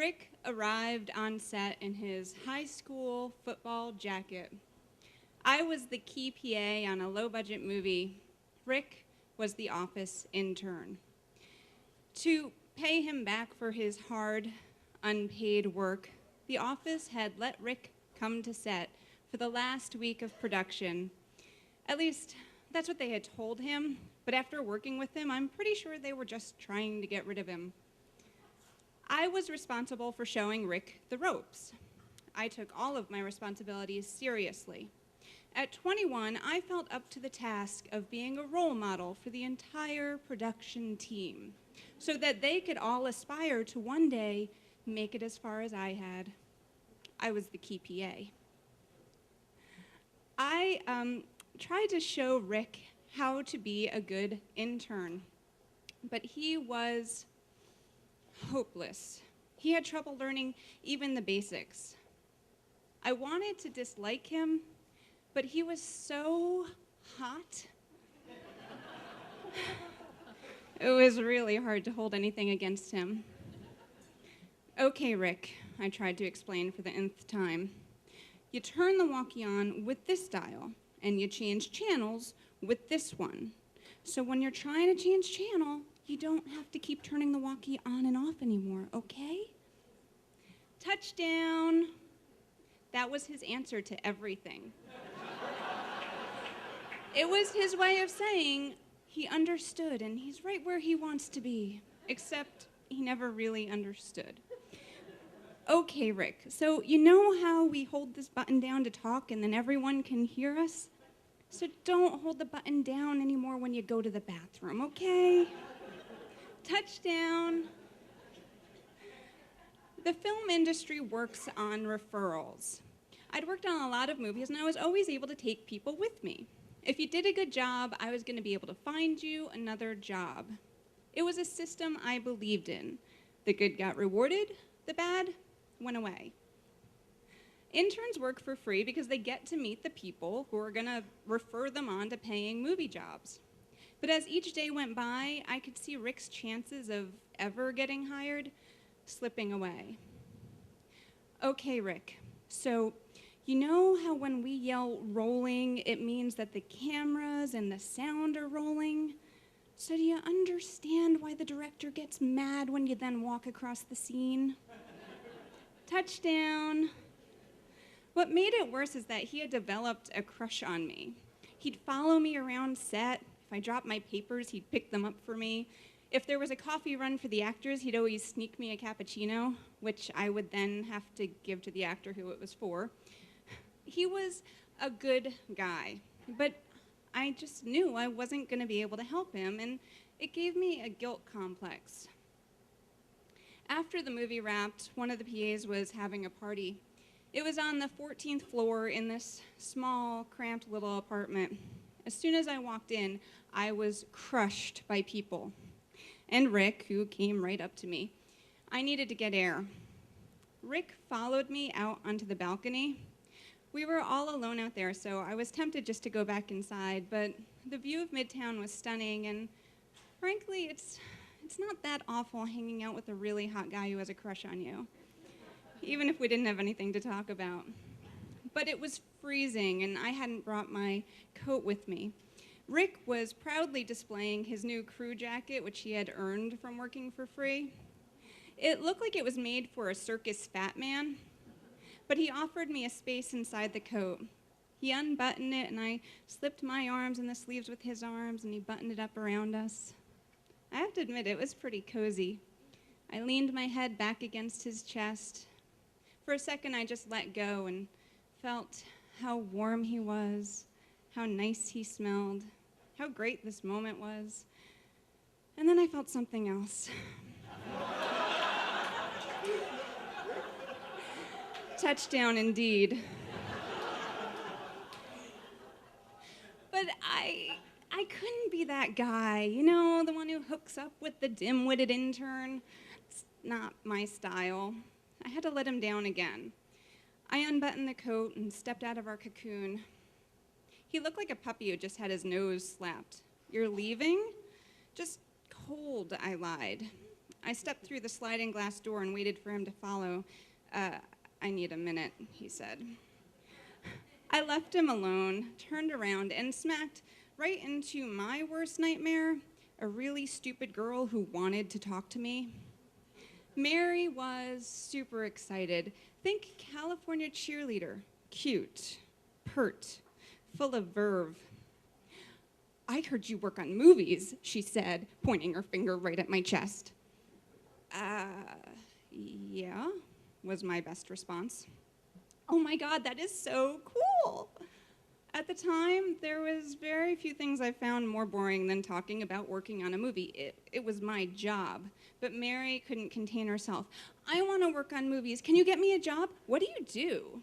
Rick arrived on set in his high school football jacket. I was the key PA on a low-budget movie. Rick was the office intern. To pay him back for his hard, unpaid work, the office had let Rick come to set for the last week of production. At least, that's what they had told him, but after working with him, I'm pretty sure they were just trying to get rid of him. I was responsible for showing Rick the ropes. I took all of my responsibilities seriously. At 21, I felt up to the task of being a role model for the entire production team, so that they could all aspire to one day make it as far as I had. I was the key PA. I tried to show Rick how to be a good intern, but he was hopeless. He had trouble learning even the basics. I wanted to dislike him, but he was so hot. It was really hard to hold anything against him. Okay, Rick, I tried to explain for the nth time. You turn the walkie on with this dial, and you change channels with this one. So when you're trying to change channel, you don't have to keep turning the walkie on and off anymore, okay? Touchdown. That was his answer to everything. It was his way of saying he understood and he's right where he wants to be, except he never really understood. Okay, Rick, so you know how we hold this button down to talk and then everyone can hear us? So don't hold the button down anymore when you go to the bathroom, okay? Touchdown. The film industry works on referrals. I'd worked on a lot of movies and I was always able to take people with me. If you did a good job, I was going to be able to find you another job. It was a system I believed in. The good got rewarded, the bad went away. Interns work for free because they get to meet the people who are going to refer them on to paying movie jobs. But as each day went by, I could see Rick's chances of ever getting hired slipping away. Okay, Rick, so you know how when we yell rolling, it means that the cameras and the sound are rolling? So do you understand why the director gets mad when you then walk across the scene? Touchdown. What made it worse is that he had developed a crush on me. He'd follow me around set. If I dropped my papers, he'd pick them up for me. If there was a coffee run for the actors, he'd always sneak me a cappuccino, which I would then have to give to the actor who it was for. He was a good guy, but I just knew I wasn't going to be able to help him, and it gave me a guilt complex. After the movie wrapped, one of the PAs was having a party. It was on the 14th floor in this small, cramped little apartment. As soon as I walked in, I was crushed by people. And Rick, who came right up to me. I needed to get air. Rick followed me out onto the balcony. We were all alone out there, so I was tempted just to go back inside, but the view of Midtown was stunning, and frankly, it's not that awful hanging out with a really hot guy who has a crush on you, even if we didn't have anything to talk about. But it was freezing, and I hadn't brought my coat with me. Rick was proudly displaying his new crew jacket, which he had earned from working for free. It looked like it was made for a circus fat man, but he offered me a space inside the coat. He unbuttoned it, and I slipped my arms in the sleeves with his arms, and he buttoned it up around us. I have to admit, it was pretty cozy. I leaned my head back against his chest. For a second, I just let go and felt how warm he was, how nice he smelled, how great this moment was. And then I felt something else. Touchdown indeed. But I couldn't be that guy, you know, the one who hooks up with the dim-witted intern. It's not my style. I had to let him down again. I unbuttoned the coat and stepped out of our cocoon. He looked like a puppy who just had his nose slapped. You're leaving? Just cold, I lied. I stepped through the sliding glass door and waited for him to follow. I need a minute, he said. I left him alone, turned around, and smacked right into my worst nightmare, a really stupid girl who wanted to talk to me. Mary was super excited. Think California cheerleader. Cute, pert, full of verve. I heard you work on movies, she said, pointing her finger right at my chest. Yeah, was my best response. Oh my God, that is so cool. At the time, there was very few things I found more boring than talking about working on a movie. It was my job. But Mary couldn't contain herself. I want to work on movies. Can you get me a job? What do you do?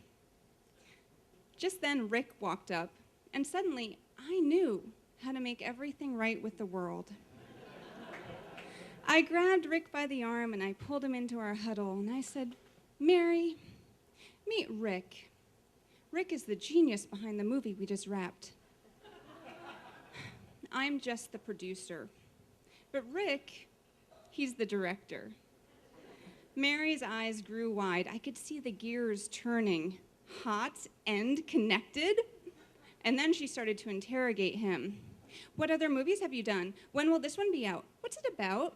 Just then, Rick walked up, and suddenly, I knew how to make everything right with the world. I grabbed Rick by the arm, and I pulled him into our huddle, and I said, Mary, meet Rick. Rick is the genius behind the movie we just wrapped. I'm just the producer. But Rick, he's the director. Mary's eyes grew wide. I could see the gears turning, hot and connected. And then she started to interrogate him. What other movies have you done? When will this one be out? What's it about?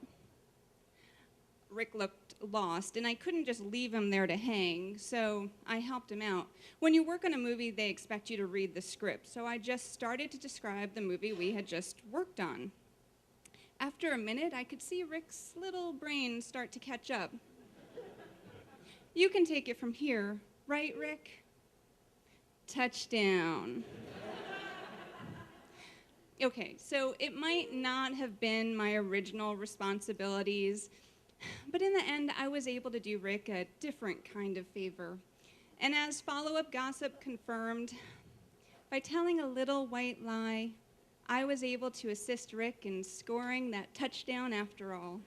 Rick looked lost, and I couldn't just leave him there to hang, so I helped him out. When you work on a movie, they expect you to read the script, so I just started to describe the movie we had just worked on. After a minute, I could see Rick's little brain start to catch up. You can take it from here, right, Rick? Touchdown. Okay, so it might not have been my original responsibilities, but in the end, I was able to do Rick a different kind of favor. And as follow-up gossip confirmed, by telling a little white lie, I was able to assist Rick in scoring that touchdown after all.